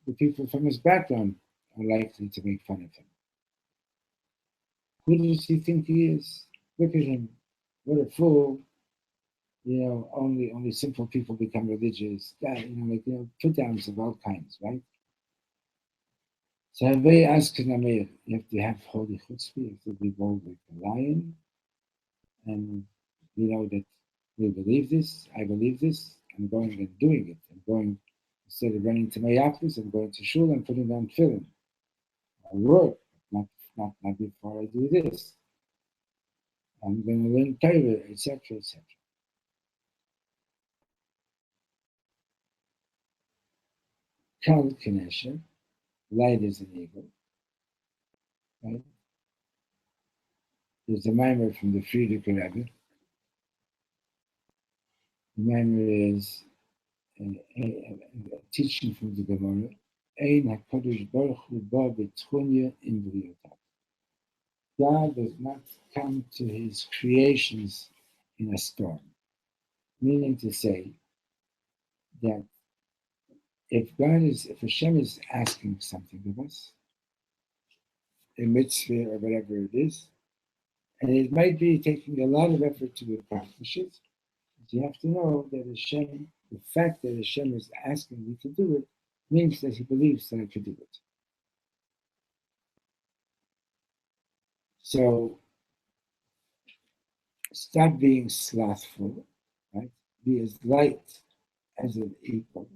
the people from his background are likely to make fun of him. Who does he think he is? Look at him. What a fool. Only simple people become religious. Put downs of all kinds, right? So they ask Namir, you have to have holy chutzpah, you have to be bold like a lion, and that we believe this, I believe this, I'm going and doing it. I'm going, instead of running to my office, I'm going to shul and putting on tefillin. I work, not before I do this. I'm going to learn Torah, etc., etc. Kal Kinesha, light as an eagle. Right? There's a mimer from the Frierdiker Rebbe. The mimer is a teaching from the Gemara. Ein HaKadosh Baruch Hu ba b'tchunya in briyotav. God does not come to his creations in a storm. Meaning to say that if Hashem is asking something of us, a mitzvah or whatever it is, and it might be taking a lot of effort to accomplish it, you have to know that Hashem, the fact that Hashem is asking me to do it, means that he believes that I could do it. So stop being slothful, right? Be as light as an eagle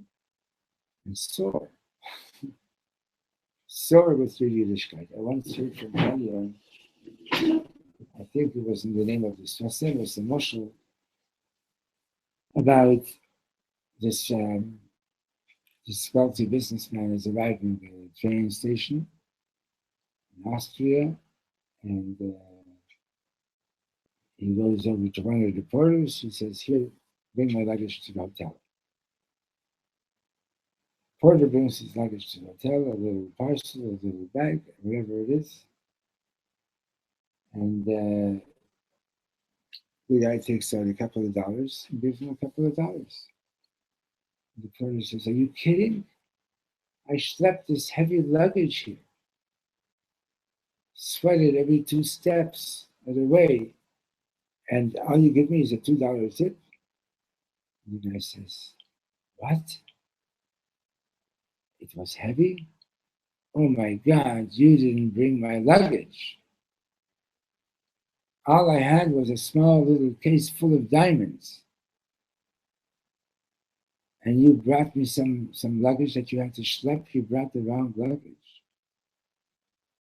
and soar. Soar with your Yiddishkeit. I once heard from Elion, I think it was in the name of the Swasem, was the Moshel, about this wealthy businessman is arriving at the train station in Austria, and he goes over to one of the porters. He says, "Here, bring my luggage to the hotel." Porter brings his luggage to the hotel, a little parcel, a little bag, whatever it is. And the guy takes out a couple of dollars and gives him a couple of dollars. The porter says, "Are you kidding? I schlepped this heavy luggage here. Sweated every 2 steps of the way. And all you give me is a $2 tip?" And the guy says, "What? It was heavy? Oh my God, you didn't bring my luggage. All I had was a small little case full of diamonds. And you brought me some luggage that you had to schlep. You brought the wrong luggage."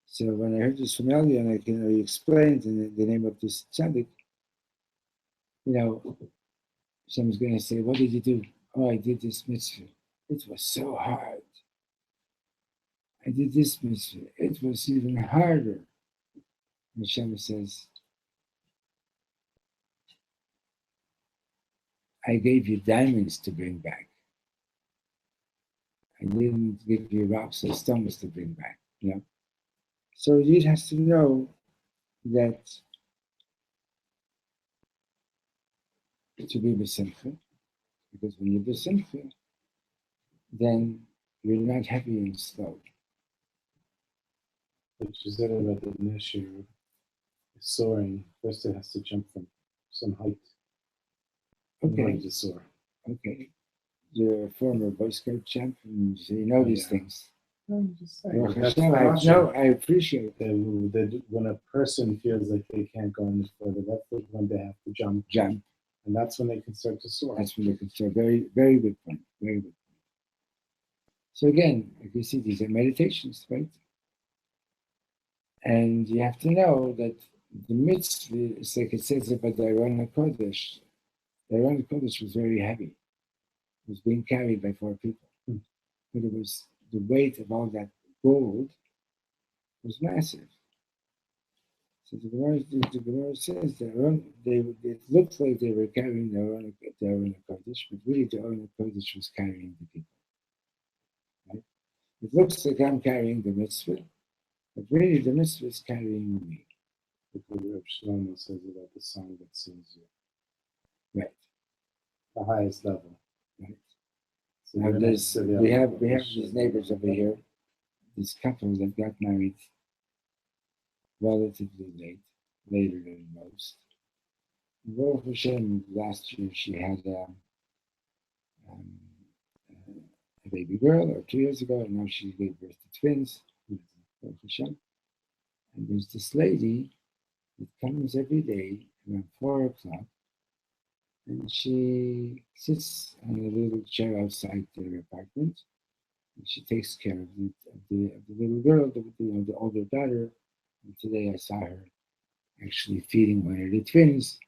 So when I heard this from Elion, and I explained in the name of this tzaddik, someone's going to say, "What did you do?" "Oh, I did this mitzvah. It was so hard. I did this mitzvah. It was even harder." And Hashem says, "I gave you diamonds to bring back. I didn't give you rocks or stones to bring back." So you has to know that to be b'simcha, because when you're b'simcha, then you're not heavy and slow. But you said about the Neshir soaring, first it has to jump from some height. Okay. To soar. Okay. You're a former Boy Scout champ, and so you know these things. I'm just saying. I appreciate that. When a person feels like they can't go any further, that's when they have to jump. And that's when they can start to soar. That's when they can start. Very, very good point. Very good point. So again, like you see, these are meditations, right? And you have to know that the mitzvah, it's like it says about the Aron HaKodesh. The Aron HaKodesh was very heavy. It was being carried by 4 people. But it was the weight of all that gold was massive. So the Gemara says that it looked like they were carrying the Aron HaKodesh, but really the Aron HaKodesh was carrying the people. Right? It looks like I'm carrying the mitzvah, but really the mitzvah is carrying me. Because Reb Shlomo says about the song that sings you. Right. The highest level. Right. So now we have these neighbors over here, this couple that got married relatively late, later than most. Baruch Hashem, last year she had a baby girl, or 2 years ago, and now she gave birth to twins. Baruch Hashem. And there's this lady that comes every day around 4 o'clock, and she sits on a little chair outside their apartment, and she takes care of the little girl, the older daughter. And today I saw her actually feeding one of the twins.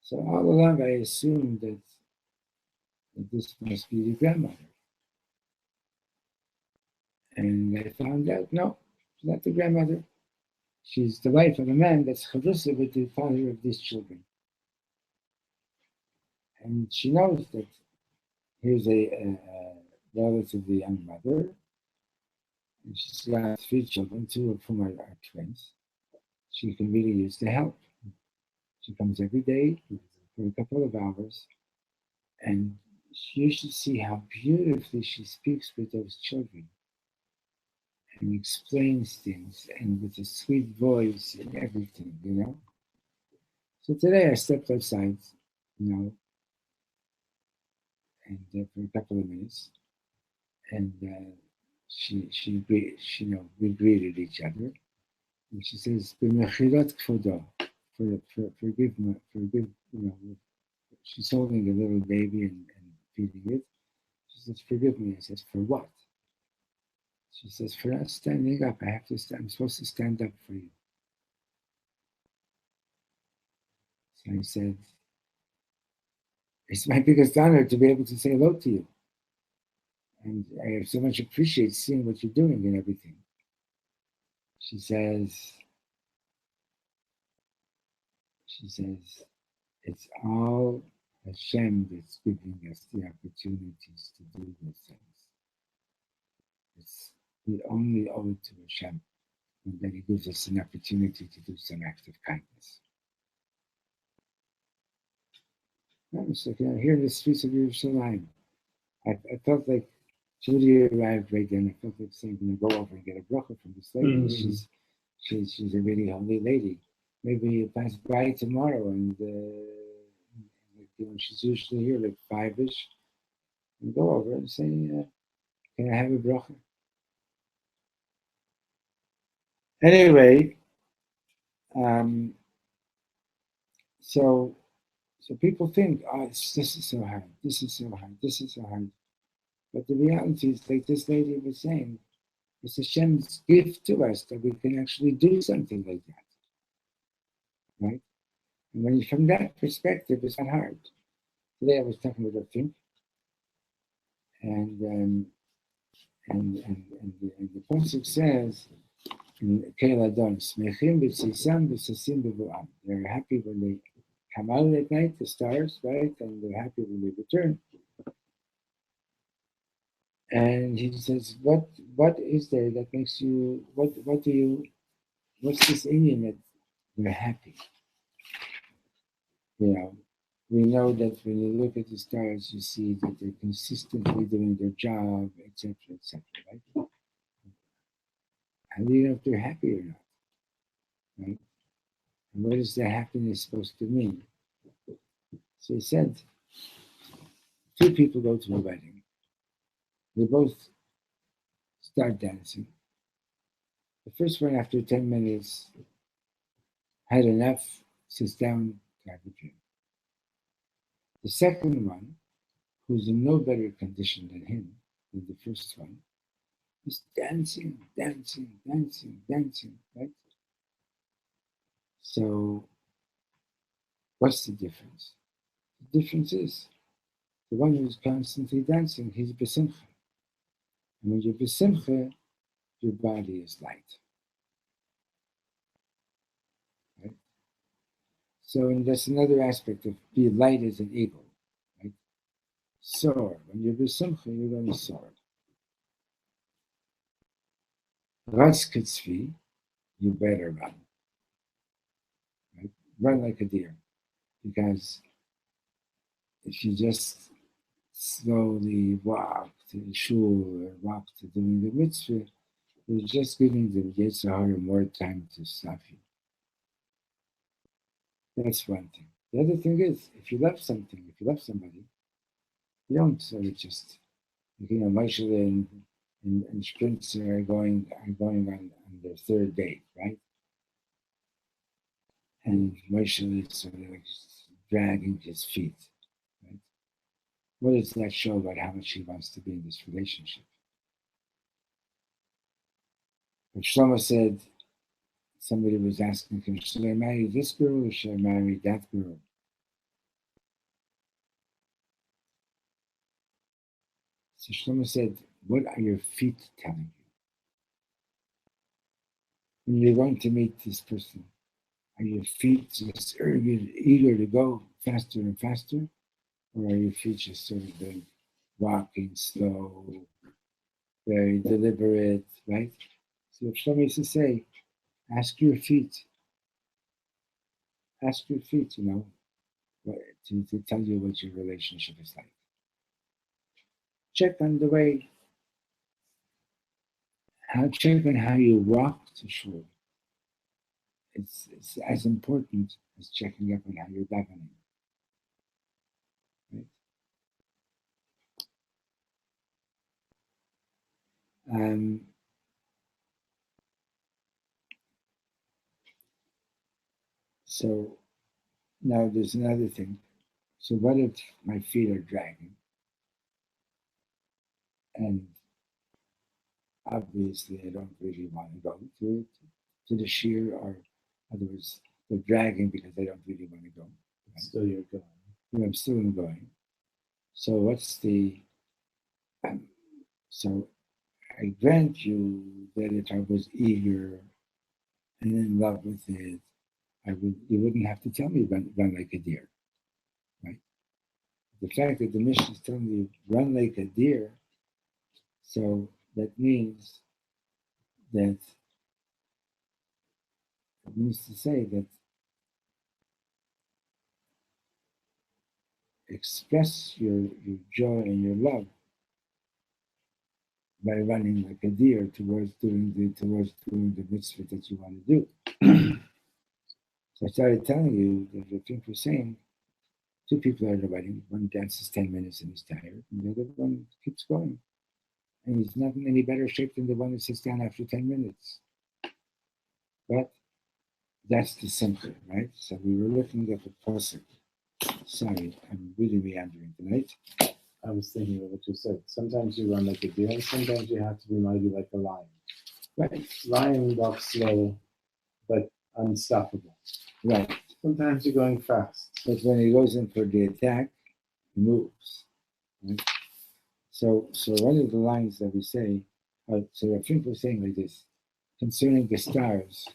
So all along I assumed that this must be the grandmother. And I found out, no, she's not the grandmother. She's the wife of a man that's chalusa with the father of these children. And she knows that here's a relatively young mother, and she's got 3 children, 2 of whom are twins. She can really use the help. She comes every day for a couple of hours, and you should see how beautifully she speaks with those children and explains things, and with a sweet voice and everything, you know. So today I stepped outside, you know, and for a couple of minutes, and she, we greeted each other, and she says, "B'mechirat kvodo," forgive me, forgive, you know. She's holding a little baby and feeding it. She says, "Forgive me." I says, "For what?" She says, "For us standing up. I have to stand. I'm supposed to stand up for you." So I said, "It's my biggest honor to be able to say hello to you, and I so much appreciate seeing what you're doing and everything." She says, "It's all Hashem that's giving us the opportunities to do those things. We only owe it to Hashem, and that He gives us an opportunity to do some act of kindness." I was like, here in the streets of Yerushalayim, I felt like Judy arrived right then. I felt like saying, "I'm going to go over and get a bracha from this lady. Mm-hmm. She's a really holy lady. Maybe you pass by tomorrow and she's usually here like 5-ish, and go over and say, can I have a bracha?" Anyway, so people think, oh, this is so hard, this is so hard, this is so hard. But the reality is, like this lady was saying, it's Hashem's gift to us that we can actually do something like that, right? And when you, from that perspective, it's not hard. Today I was talking with a friend, and the pasuk says in Kel Adon, "Smechim b'tzisam v'sasim b'vu'am." They're happy when they come out at night, the stars, right? And they're happy when they return. And he says, what is there that makes you, what's this Indian that you're happy? You know, we know that when you look at the stars, you see that they're consistently doing their job, etc., right? How do you know if they're happy or not, right? And what is their happiness supposed to mean? So he said, 2 people go to a wedding. They both start dancing. The first one, after 10 minutes, had enough, sits down to have a drink. The second one, who's in no better condition than him, than the first one, is dancing, right? So, what's the difference? The difference is, the one who's constantly dancing, he's besimcha. And when you're besimcha, your body is light. Right? So, and that's another aspect of be light as an eagle. Right? Soar. When you're besimcha, you're going to soar. Ras kitzvi, you better run. Right? Run like a deer. Because if you just slowly walk to the shul or walk to doing the mitzvah, you're just giving the Yetzer Hara more time to stop you. That's one thing. The other thing is, if you love something, if you love somebody, you don't sort of just, Moshe and Sprints are going on their 3rd date, right? And Moshe is sort of like dragging his feet, right? What does that show about how much he wants to be in this relationship? But Shlomo said, somebody was asking him, should I marry this girl or should I marry that girl? So Shlomo said, what are your feet telling you? When you're going to meet this person, are your feet just eager to go faster and faster? Or are your feet just sort of walking slow, very deliberate, right? So if somebody used to say, ask your feet, what, to tell you what your relationship is like. Check on the way, check on how you walk to shul. It's as important as checking up on how you're davening. Right? So now there's another thing. So what if my feet are dragging? And obviously I don't really want to go to the shear, or in other words, they're dragging because I don't really want to go. Right? Still you're going. But I'm still going. So what's the so I grant you that if I was eager and in love with it, you wouldn't have to tell me run like a deer. Right? The fact that the mission is telling you run like a deer, so that means that it means to say that express your joy and your love by running like a deer towards doing the mitzvah that you want to do. So I started telling you that the thing for saying, two people are at a wedding, one dances 10 minutes and he's tired, and the other one keeps going. And he's not in any better shape than the one that sits down after 10 minutes. But that's the simple, right? So we were looking at the pasuk. Sorry, I'm really meandering tonight. I was thinking of what you said. Sometimes you run like a deer, and sometimes you have to be mighty like a lion. Right. Lion walks slow, but unstoppable. Right. Sometimes you're going fast. But when he goes in for the attack, he moves. Right? So one of the lines that we say, so I think we're saying like this, concerning the stars,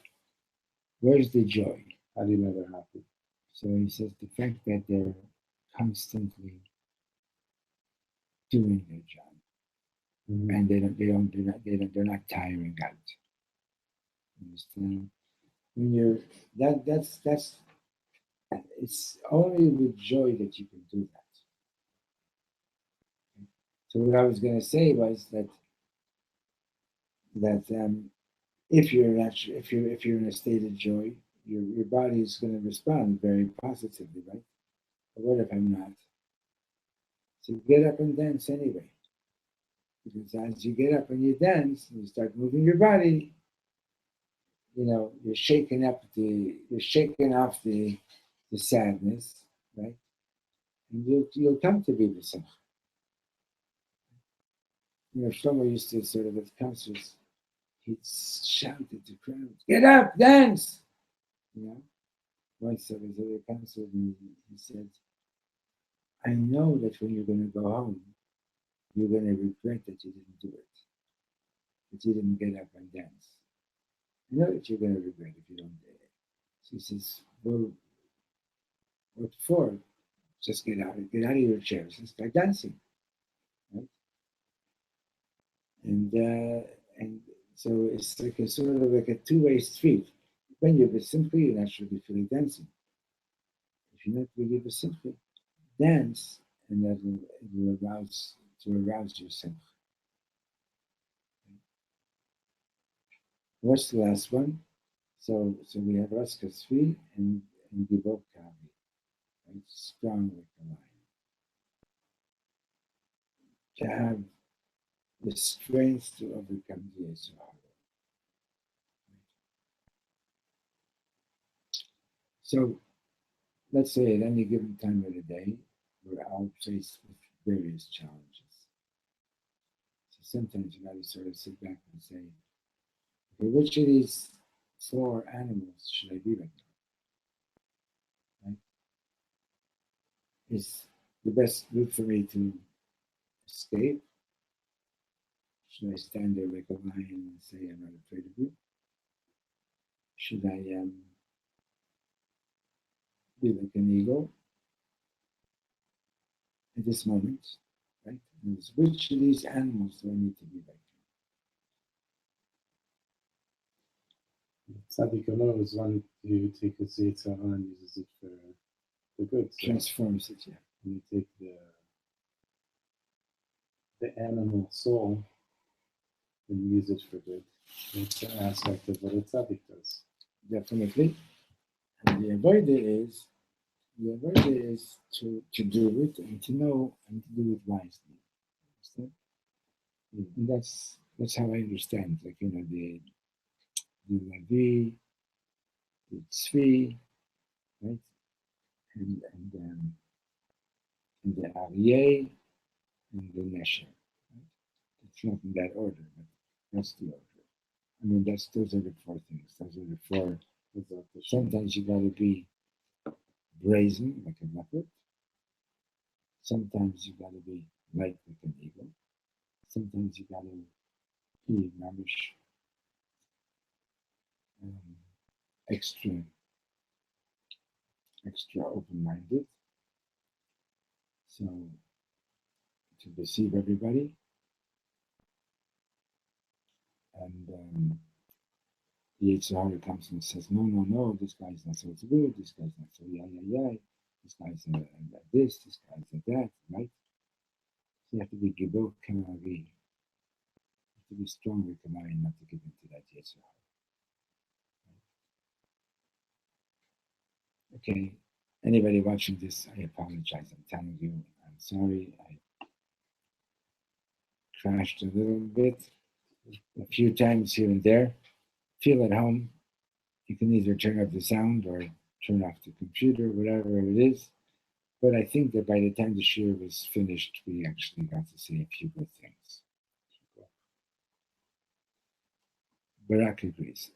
where's the joy? How do you know they're happy? So he says the fact that they're constantly doing their job, and they're not tiring out. Understand? When you're that's it's only with joy that you can do that. So what I was going to say was that if you're in a state of joy, your body is going to respond very positively, right? But what if I'm not? So get up and dance anyway, because as you get up and you dance, and you start moving your body. You're shaking off the sadness, right? And you'll come to be with someone. Shlomo used to sort of at concerts, he'd shout at the crowd, "Get up, dance!" Once I was at a concert, and he said, "I know that when you're going to go home, you're going to regret that you didn't do it, that you didn't get up and dance. I know that you're going to regret if you don't do it." So he says, "Well, what for? Just get out of your chairs and start dancing." Right? And so it's like a sort of like a two-way street. When you're besimcha, you're naturally feeling dancing. If you're not really besimcha, dance, and that will arouse yourself. What's the last one? So we have Raska 3 and Gibor Kavi, right? Strong like a lion. To have the strength to overcome the Yisroel. So let's say at any given time of the day, we're all faced with various challenges. So sometimes you got to sort of sit back and say, okay, which of these four animals should I be right now? Right? Is the best route for me to escape? Should I stand there like a lion and say, I'm not afraid of you? should I be like an eagle at this moment, right? And which of these animals do I need to be like? Tzaddik is one you take a Zeta and uses it for the good. So Transforms it, yeah. you take the animal soul and use it for good. It's an aspect of what a tzaddik does. Definitely. And the avodah is to do it and to know and to do it wisely. Understand? And that's how I understand. Like the Lavi, the Tzvi, right? And the Aryeh and the Nesher. Right? It's not in that order, but that's the order. I mean, those are the four things. Those are the four. Sometimes you got to be brazen like a leopard. Sometimes you got to be light like an eagle. Sometimes you got to be mamish, extra open-minded. So to deceive everybody, and the Yitzhak comes and says, no, this guy's not so good, this guy's not so yay, this guy's this guy's that, right? So you have to be gibor kamavi. You have to be strong with kamari, not to give into that Yitzhak. Okay, anybody watching this, I apologize. I'm telling you, I'm sorry. I crashed a little bit, a few times here and there. Feel at home. You can either turn off the sound or turn off the computer, whatever it is. But I think that by the time the shir was finished, we actually got to say a few good things. Barak agrees.